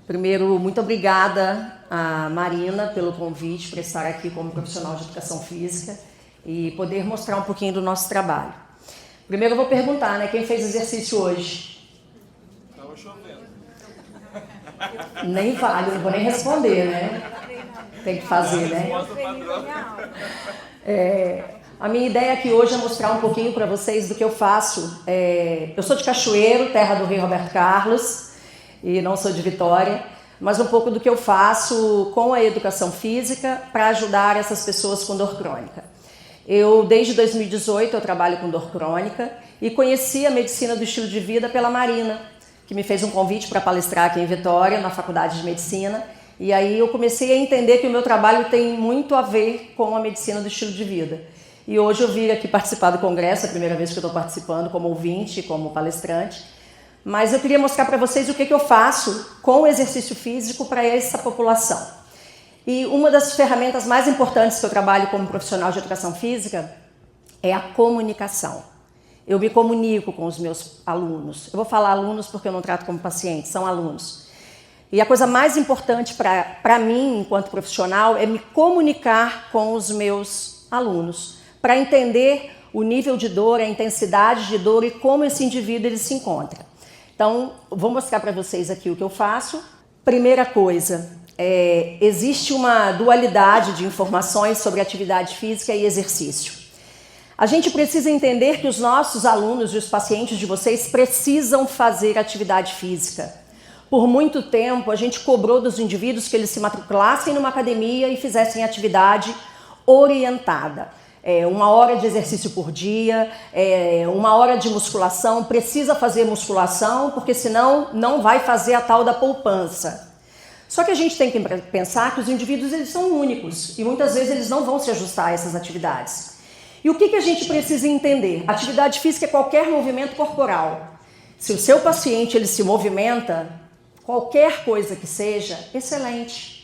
Primeiro, muito obrigada a Marina pelo convite para estar aqui como profissional de educação física e poder mostrar um pouquinho do nosso trabalho. Primeiro eu vou perguntar, né, quem fez exercício hoje? Estava chovendo. Nem vale, eu não vou nem responder, né? Tem que fazer, né? A minha ideia aqui hoje é mostrar um pouquinho para vocês do que eu faço. Eu sou de Cachoeiro, terra do rei Roberto Carlos, e não sou de Vitória, mas um pouco do que eu faço com a educação física para ajudar essas pessoas com dor crônica. Desde 2018, eu trabalho com dor crônica e conheci a medicina do estilo de vida pela Marina, que me fez um convite para palestrar aqui em Vitória, na Faculdade de Medicina, e aí eu comecei a entender que o meu trabalho tem muito a ver com a medicina do estilo de vida. E hoje eu vim aqui participar do congresso, é a primeira vez que eu estou participando como ouvinte, como palestrante, mas eu queria mostrar para vocês o que eu faço com o exercício físico para essa população. E uma das ferramentas mais importantes que eu trabalho como profissional de educação física é a comunicação. Eu me comunico com os meus alunos. Eu vou falar alunos porque eu não trato como pacientes, são alunos. E a coisa mais importante para mim, enquanto profissional, é me comunicar com os meus alunos, para entender o nível de dor, a intensidade de dor e como esse indivíduo ele se encontra. Então, vou mostrar para vocês aqui o que eu faço. Primeira coisa, existe uma dualidade de informações sobre atividade física e exercício. A gente precisa entender que os nossos alunos e os pacientes de vocês precisam fazer atividade física. Por muito tempo, a gente cobrou dos indivíduos que eles se matriculassem numa academia e fizessem atividade orientada. 1 hora de exercício por dia, 1 hora de musculação, precisa fazer musculação, porque senão não vai fazer a tal da poupança. Só que a gente tem que pensar que os indivíduos eles são únicos e muitas vezes eles não vão se ajustar a essas atividades. E o que a gente precisa entender? Atividade física é qualquer movimento corporal. Se o seu paciente ele se movimenta, qualquer coisa que seja, excelente.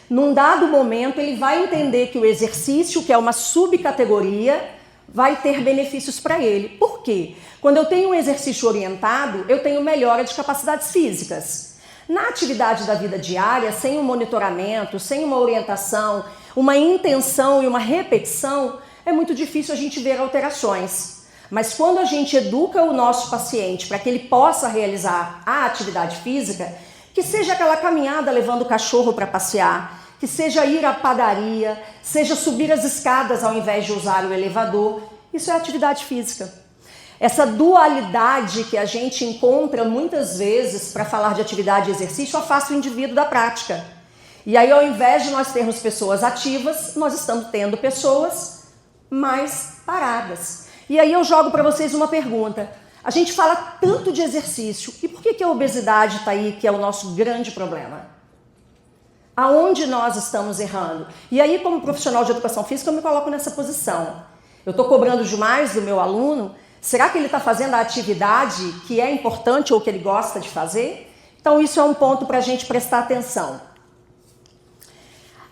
Num dado momento, ele vai entender que o exercício, que é uma subcategoria, vai ter benefícios para ele. Por quê? Quando eu tenho um exercício orientado, eu tenho melhora de capacidades físicas. Na atividade da vida diária, sem um monitoramento, sem uma orientação, uma intenção e uma repetição, é muito difícil a gente ver alterações. Mas quando a gente educa o nosso paciente para que ele possa realizar a atividade física, que seja aquela caminhada levando o cachorro para passear, que seja ir à padaria, seja subir as escadas ao invés de usar o elevador, isso é atividade física. Essa dualidade que a gente encontra muitas vezes para falar de atividade e exercício afasta o indivíduo da prática. E aí, ao invés de nós termos pessoas ativas, nós estamos tendo pessoas mais paradas. E aí eu jogo para vocês uma pergunta. A gente fala tanto de exercício, e por que a obesidade está aí, que é o nosso grande problema? Aonde nós estamos errando? E aí, como profissional de educação física, eu me coloco nessa posição. Eu estou cobrando demais do meu aluno? Será que ele está fazendo a atividade que é importante ou que ele gosta de fazer? Então, isso é um ponto para a gente prestar atenção.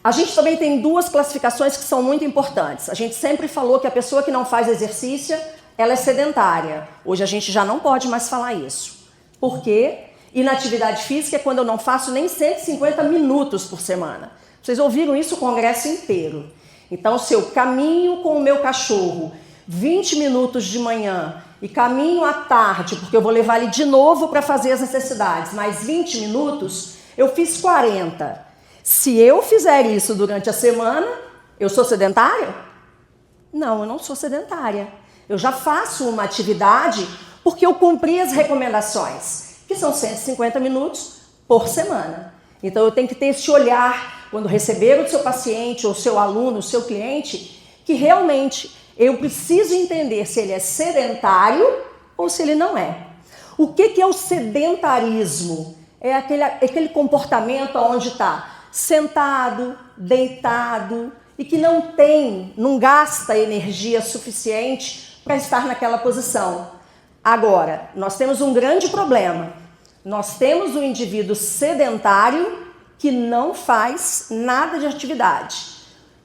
A gente também tem 2 classificações que são muito importantes. A gente sempre falou que a pessoa que não faz exercício, ela é sedentária. Hoje a gente já não pode mais falar isso. Por quê? Inatividade física é quando eu não faço nem 150 minutos por semana. Vocês ouviram isso o congresso inteiro. Então, se eu caminho com o meu cachorro 20 minutos de manhã e caminho à tarde, porque eu vou levar ele de novo para fazer as necessidades, mais 20 minutos, eu fiz 40. Se eu fizer isso durante a semana, eu sou sedentária? Não, eu não sou sedentária. Eu já faço uma atividade porque eu cumpri as recomendações, que são 150 minutos por semana. Então eu tenho que ter esse olhar quando receber o seu paciente, ou seu aluno, o seu cliente, que realmente eu preciso entender se ele é sedentário ou se ele não é. O que é o sedentarismo? É aquele comportamento onde está sentado, deitado e que não gasta energia suficiente para estar naquela posição. Agora, nós temos um grande problema. Nós temos um indivíduo sedentário que não faz nada de atividade.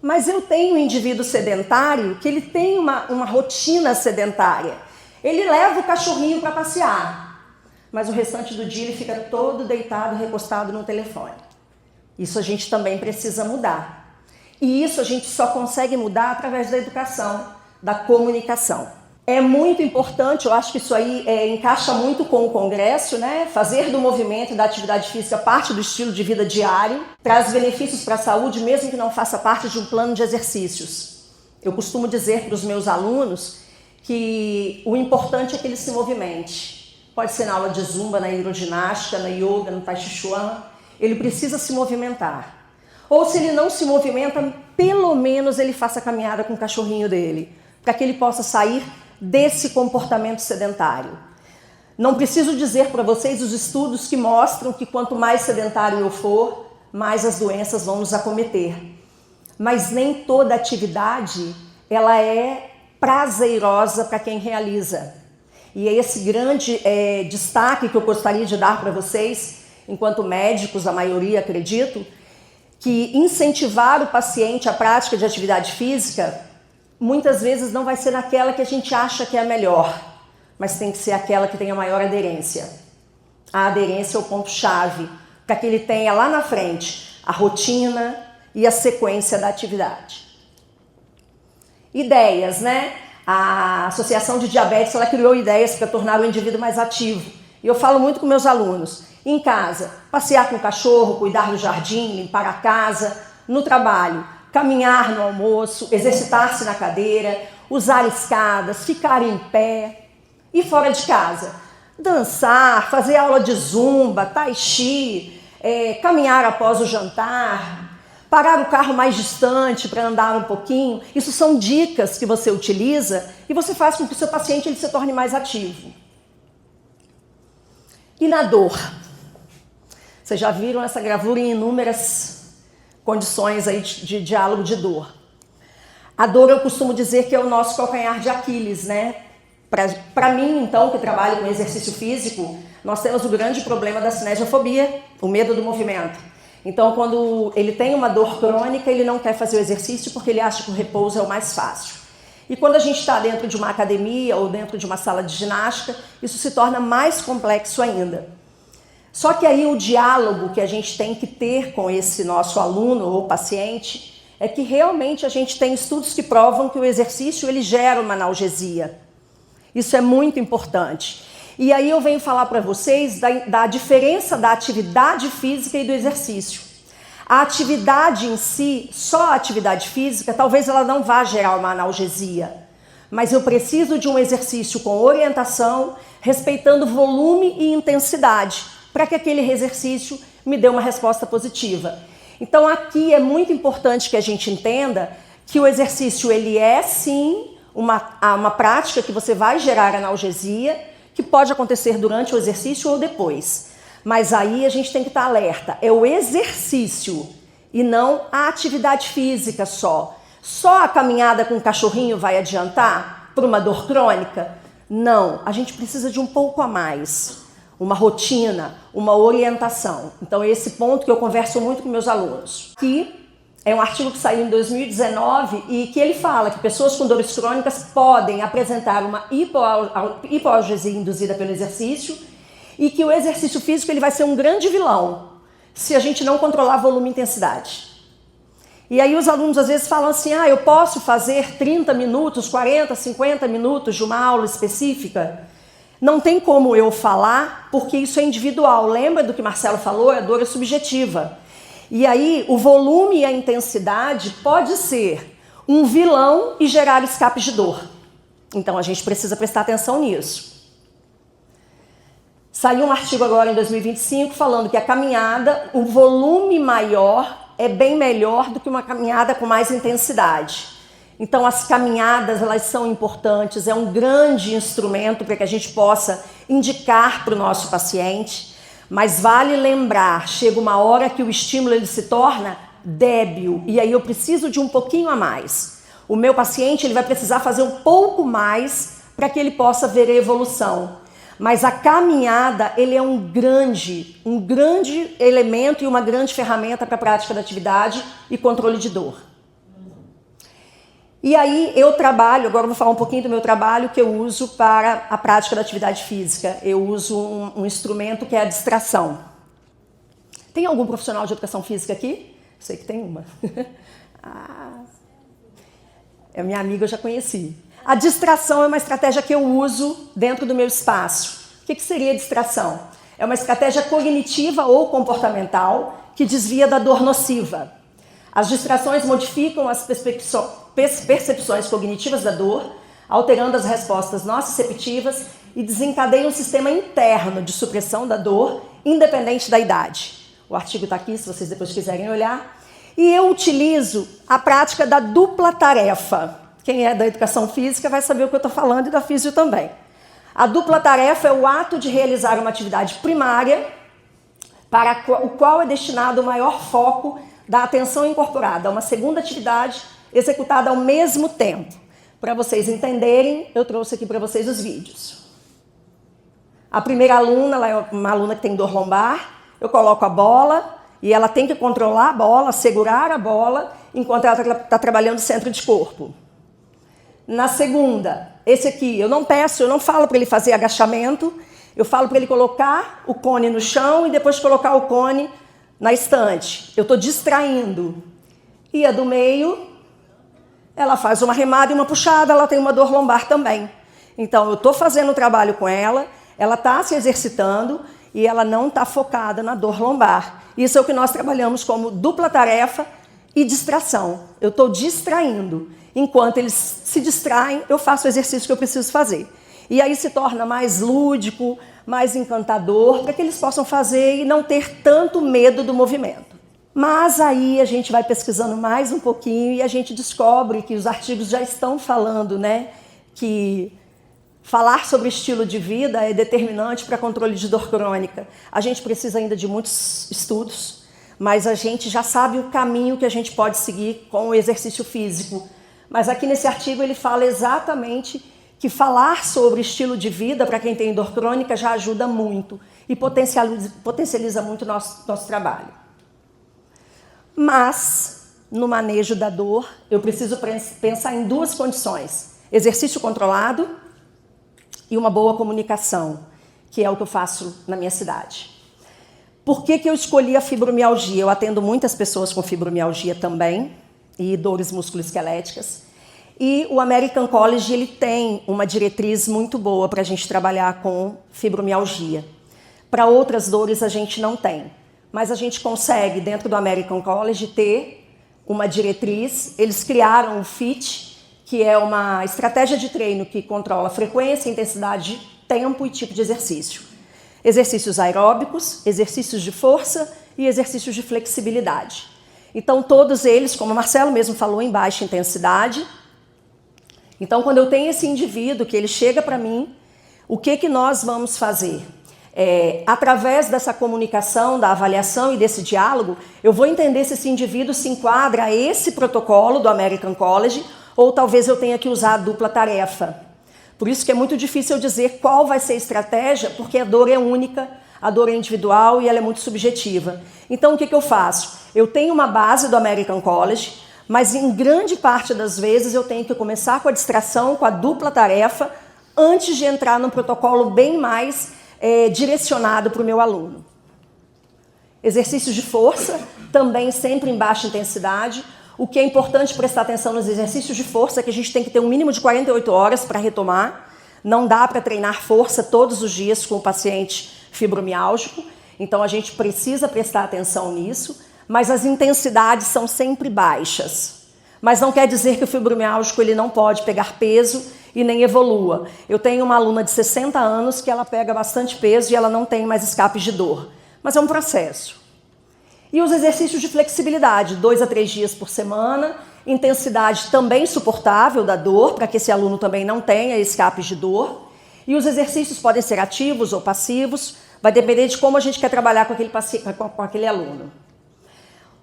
Mas eu tenho um indivíduo sedentário que ele tem uma rotina sedentária. Ele leva o cachorrinho para passear. mas o restante do dia ele fica todo deitado, recostado no telefone. Isso a gente também precisa mudar. E isso a gente só consegue mudar através da educação, da comunicação. É muito importante, eu acho que isso aí encaixa muito com o Congresso, né? Fazer do movimento e da atividade física parte do estilo de vida diário, traz benefícios para a saúde, mesmo que não faça parte de um plano de exercícios. Eu costumo dizer para os meus alunos que o importante é que ele se movimente. Pode ser na aula de zumba, na hidroginástica, na yoga, no tai chi chuan. Ele precisa se movimentar. Ou se ele não se movimenta, pelo menos ele faça caminhada com o cachorrinho dele, para que ele possa sair desse comportamento sedentário. Não preciso dizer para vocês os estudos que mostram que quanto mais sedentário eu for, mais as doenças vão nos acometer. Mas nem toda atividade ela é prazerosa para quem realiza. E é esse grande destaque que eu gostaria de dar para vocês, enquanto médicos, a maioria acredito, que incentivar o paciente à prática de atividade física muitas vezes não vai ser naquela que a gente acha que é a melhor, mas tem que ser aquela que tem a maior aderência. A aderência é o ponto-chave, para que ele tenha lá na frente a rotina e a sequência da atividade. Ideias, né? A Associação de Diabetes, ela criou ideias para tornar o indivíduo mais ativo. E eu falo muito com meus alunos. Em casa, passear com o cachorro, cuidar do jardim, limpar a casa. No trabalho, caminhar no almoço, exercitar-se na cadeira, usar escadas, ficar em pé. E fora de casa, dançar, fazer aula de zumba, tai chi, caminhar após o jantar, parar o carro mais distante para andar um pouquinho. Isso são dicas que você utiliza e você faz com que o seu paciente ele se torne mais ativo. E na dor? Vocês já viram essa gravura em inúmeras condições aí de diálogo de dor. A dor eu costumo dizer que é o nosso calcanhar de Aquiles, né? Para mim, então, que trabalho com exercício físico, nós temos o grande problema da cinesiofobia, o medo do movimento. Então, quando ele tem uma dor crônica, ele não quer fazer o exercício porque ele acha que o repouso é o mais fácil. E quando a gente está dentro de uma academia ou dentro de uma sala de ginástica, isso se torna mais complexo ainda. Só que aí o diálogo que a gente tem que ter com esse nosso aluno ou paciente é que realmente a gente tem estudos que provam que o exercício ele gera uma analgesia. Isso é muito importante. E aí eu venho falar para vocês da diferença da atividade física e do exercício. A atividade em si, só a atividade física, talvez ela não vá gerar uma analgesia. Mas eu preciso de um exercício com orientação, respeitando volume e intensidade, para que aquele exercício me dê uma resposta positiva. Então aqui é muito importante que a gente entenda que o exercício ele é sim uma prática que você vai gerar analgesia, que pode acontecer durante o exercício ou depois. Mas aí a gente tem que estar alerta. É o exercício e não a atividade física só. Só a caminhada com o cachorrinho vai adiantar para uma dor crônica? Não, a gente precisa de um pouco a mais. Uma rotina, uma orientação. Então é esse ponto que eu converso muito com meus alunos. Que é um artigo que saiu em 2019 e que ele fala que pessoas com dores crônicas podem apresentar uma hipoalgesia induzida pelo exercício e que o exercício físico ele vai ser um grande vilão se a gente não controlar volume e intensidade. E aí os alunos às vezes falam assim, eu posso fazer 30 minutos, 40, 50 minutos de uma aula específica? Não tem como eu falar porque isso é individual. Lembra do que Marcelo falou? A dor é subjetiva. E aí, o volume e a intensidade pode ser um vilão e gerar escapes de dor. Então, a gente precisa prestar atenção nisso. Saiu um artigo agora em 2025 falando que a caminhada, o volume maior é bem melhor do que uma caminhada com mais intensidade. Então, as caminhadas, elas são importantes, é um grande instrumento para que a gente possa indicar para o nosso paciente. Mas vale lembrar, chega uma hora que o estímulo ele se torna débil e aí eu preciso de um pouquinho a mais. O meu paciente ele vai precisar fazer um pouco mais para que ele possa ver a evolução. Mas a caminhada ele é um grande elemento e uma grande ferramenta para a prática da atividade e controle de dor. E aí eu trabalho, agora eu vou falar um pouquinho do meu trabalho que eu uso para a prática da atividade física. Eu uso um instrumento que é a distração. Tem algum profissional de educação física aqui? Sei que tem uma. É minha amiga, eu já conheci. A distração é uma estratégia que eu uso dentro do meu espaço. O que seria distração? É uma estratégia cognitiva ou comportamental que desvia da dor nociva. As distrações modificam as percepções cognitivas da dor, alterando as respostas nociceptivas e desencadeiam um sistema interno de supressão da dor, independente da idade. O artigo está aqui, se vocês depois quiserem olhar. E eu utilizo a prática da dupla tarefa. Quem é da educação física vai saber o que eu estou falando e da físio também. A dupla tarefa é o ato de realizar uma atividade primária para o qual é destinado o maior foco da atenção incorporada a uma segunda atividade executada ao mesmo tempo. Para vocês entenderem, eu trouxe aqui para vocês os vídeos. A primeira aluna, ela é uma aluna que tem dor lombar, eu coloco a bola e ela tem que controlar a bola, segurar a bola, enquanto ela está trabalhando centro de corpo. Na segunda, esse aqui, eu não falo para ele fazer agachamento, eu falo para ele colocar o cone no chão e depois colocar o cone na estante. Eu estou distraindo. E a do meio, ela faz uma remada e uma puxada, ela tem uma dor lombar também. Então, eu estou fazendo o trabalho com ela está se exercitando e ela não está focada na dor lombar. Isso é o que nós trabalhamos como dupla tarefa e distração. Eu estou distraindo. Enquanto eles se distraem, eu faço o exercício que eu preciso fazer. E aí se torna mais lúdico, mais encantador, para que eles possam fazer e não ter tanto medo do movimento. Mas aí a gente vai pesquisando mais um pouquinho e a gente descobre que os artigos já estão falando, né, que falar sobre estilo de vida é determinante para controle de dor crônica. A gente precisa ainda de muitos estudos, mas a gente já sabe o caminho que a gente pode seguir com o exercício físico. Mas aqui nesse artigo ele fala exatamente que falar sobre estilo de vida para quem tem dor crônica já ajuda muito e potencializa muito o nosso trabalho. Mas, no manejo da dor, eu preciso pensar em duas condições: exercício controlado e uma boa comunicação, que é o que eu faço na minha cidade. Por que eu escolhi a fibromialgia? Eu atendo muitas pessoas com fibromialgia também, e dores musculoesqueléticas. E o American College ele tem uma diretriz muito boa para a gente trabalhar com fibromialgia. Para outras dores a gente não tem, mas a gente consegue, dentro do American College, ter uma diretriz. Eles criaram o FIT, que é uma estratégia de treino que controla frequência, intensidade, tempo e tipo de exercício. Exercícios aeróbicos, exercícios de força e exercícios de flexibilidade. Então, todos eles, como o Marcelo mesmo falou, em baixa intensidade. Então, quando eu tenho esse indivíduo que ele chega para mim, o que nós vamos fazer? Através dessa comunicação, da avaliação e desse diálogo, eu vou entender se esse indivíduo se enquadra a esse protocolo do American College ou talvez eu tenha que usar a dupla tarefa. Por isso que é muito difícil eu dizer qual vai ser a estratégia, porque a dor é única, a dor é individual e ela é muito subjetiva. Então, o que eu faço? Eu tenho uma base do American College, mas em grande parte das vezes eu tenho que começar com a distração, com a dupla tarefa, antes de entrar num protocolo bem mais direcionado para o meu aluno. Exercícios de força, também sempre em baixa intensidade. O que é importante prestar atenção nos exercícios de força é que a gente tem que ter um mínimo de 48 horas para retomar. Não dá para treinar força todos os dias com o paciente fibromiálgico, então a gente precisa prestar atenção nisso, mas as intensidades são sempre baixas. Mas não quer dizer que o fibromiálgico ele não pode pegar peso e nem evolua. Eu tenho uma aluna de 60 anos que ela pega bastante peso e ela não tem mais escapes de dor, mas é um processo. E os exercícios de flexibilidade, 2 a 3 dias por semana, intensidade também suportável da dor, para que esse aluno também não tenha escapes de dor. E os exercícios podem ser ativos ou passivos, vai depender de como a gente quer trabalhar com aquele aluno.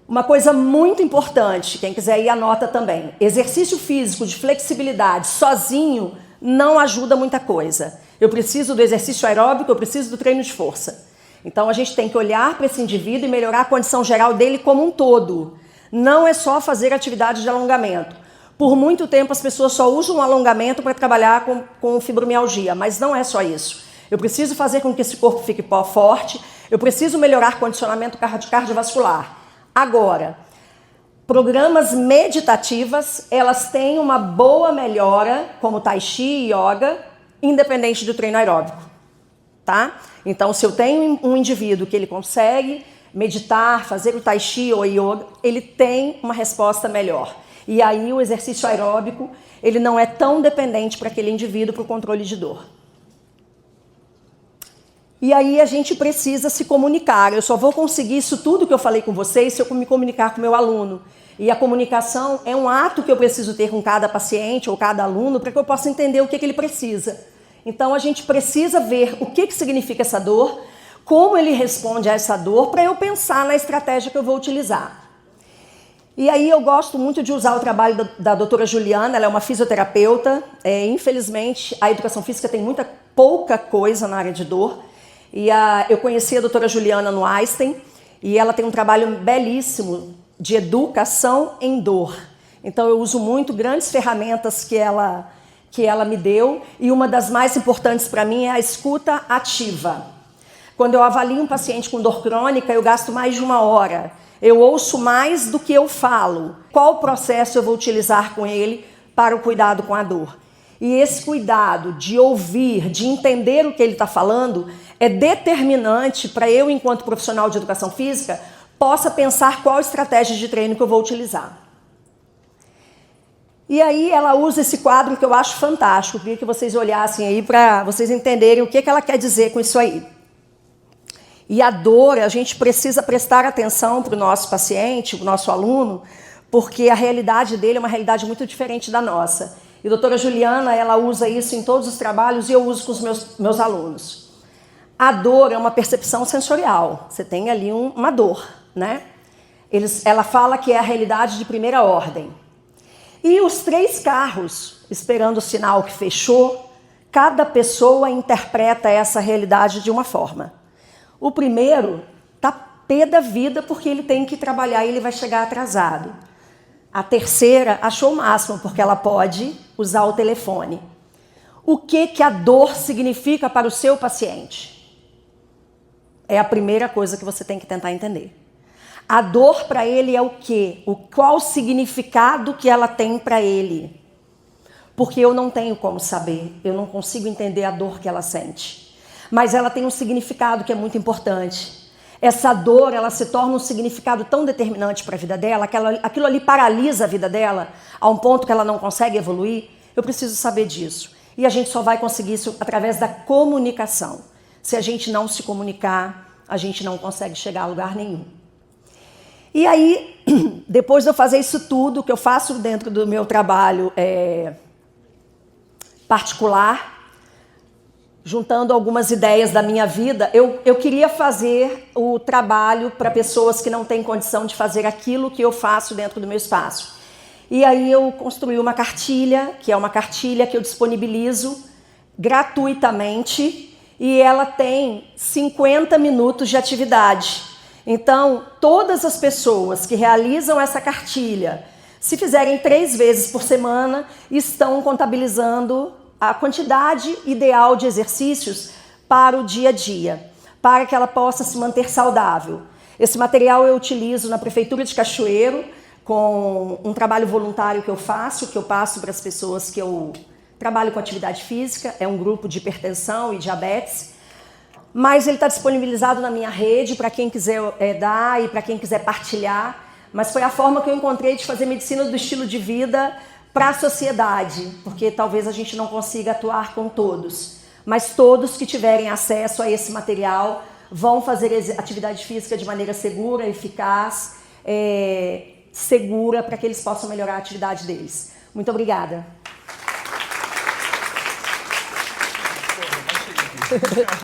Uma coisa muito importante, quem quiser ir anota também, exercício físico de flexibilidade sozinho não ajuda muita coisa. Eu preciso do exercício aeróbico, eu preciso do treino de força. Então a gente tem que olhar para esse indivíduo e melhorar a condição geral dele como um todo. Não é só fazer atividade de alongamento. Por muito tempo as pessoas só usam o alongamento para trabalhar com fibromialgia, mas não é só isso. Eu preciso fazer com que esse corpo fique forte, eu preciso melhorar condicionamento cardiovascular. Agora, programas meditativas, elas têm uma boa melhora, como Tai Chi e Yoga, independente do treino aeróbico, tá? Então, se eu tenho um indivíduo que ele consegue meditar, fazer o Tai Chi ou Yoga, ele tem uma resposta melhor. E aí o exercício aeróbico, ele não é tão dependente para aquele indivíduo para o controle de dor. E aí a gente precisa se comunicar. Eu só vou conseguir isso tudo que eu falei com vocês se eu me comunicar com o meu aluno. E a comunicação é um ato que eu preciso ter com cada paciente ou cada aluno para que eu possa entender o que ele precisa. Então a gente precisa ver o que significa essa dor, como ele responde a essa dor, para eu pensar na estratégia que eu vou utilizar. E aí eu gosto muito de usar o trabalho da doutora Juliana, ela é uma fisioterapeuta. Infelizmente, a educação física tem pouca coisa na área de dor. E eu conheci a doutora Juliana no Einstein, e ela tem um trabalho belíssimo de educação em dor. Então eu uso muito grandes ferramentas que ela me deu, e uma das mais importantes para mim é a escuta ativa. Quando eu avalio um paciente com dor crônica, eu gasto mais de 1 hora. Eu ouço mais do que eu falo. Qual processo eu vou utilizar com ele para o cuidado com a dor? E esse cuidado de ouvir, de entender o que ele está falando, é determinante para eu, enquanto profissional de educação física, possa pensar qual estratégia de treino que eu vou utilizar. E aí ela usa esse quadro que eu acho fantástico. Eu queria que vocês olhassem aí para vocês entenderem o que ela quer dizer com isso aí. E a dor, a gente precisa prestar atenção para o nosso paciente, o nosso aluno, porque a realidade dele é uma realidade muito diferente da nossa. E a doutora Juliana, ela usa isso em todos os trabalhos e eu uso com os meus alunos. A dor é uma percepção sensorial. Você tem ali uma dor, né? Ela fala que é a realidade de primeira ordem. E os 3 carros, esperando o sinal que fechou, cada pessoa interpreta essa realidade de uma forma. O primeiro está pé da vida porque ele tem que trabalhar e ele vai chegar atrasado. A terceira achou o máximo porque ela pode usar o telefone. O que a dor significa para o seu paciente? É a primeira coisa que você tem que tentar entender. A dor para ele é o quê? Qual o significado que ela tem para ele? Porque eu não tenho como saber, eu não consigo entender a dor que ela sente. Mas ela tem um significado que é muito importante. Essa dor, ela se torna um significado tão determinante para a vida dela, que aquilo ali paralisa a vida dela a um ponto que ela não consegue evoluir. Eu preciso saber disso. E a gente só vai conseguir isso através da comunicação. Se a gente não se comunicar, a gente não consegue chegar a lugar nenhum. E aí, depois de eu fazer isso tudo, que eu faço dentro do meu trabalho particular, juntando algumas ideias da minha vida, eu queria fazer o trabalho para pessoas que não têm condição de fazer aquilo que eu faço dentro do meu espaço. E aí eu construí uma cartilha, que é uma cartilha que eu disponibilizo gratuitamente, e ela tem 50 minutos de atividade. Então, todas as pessoas que realizam essa cartilha, se fizerem 3 vezes por semana, estão contabilizando a quantidade ideal de exercícios para o dia a dia, para que ela possa se manter saudável. Esse material eu utilizo na Prefeitura de Cachoeiro, com um trabalho voluntário que eu passo para as pessoas que eu trabalho com atividade física, é um grupo de hipertensão e diabetes, mas ele está disponibilizado na minha rede para quem quiser dar e para quem quiser partilhar, mas foi a forma que eu encontrei de fazer medicina do estilo de vida para a sociedade, porque talvez a gente não consiga atuar com todos, mas todos que tiverem acesso a esse material vão fazer atividade física de maneira segura, eficaz, segura, para que eles possam melhorar a atividade deles. Muito obrigada.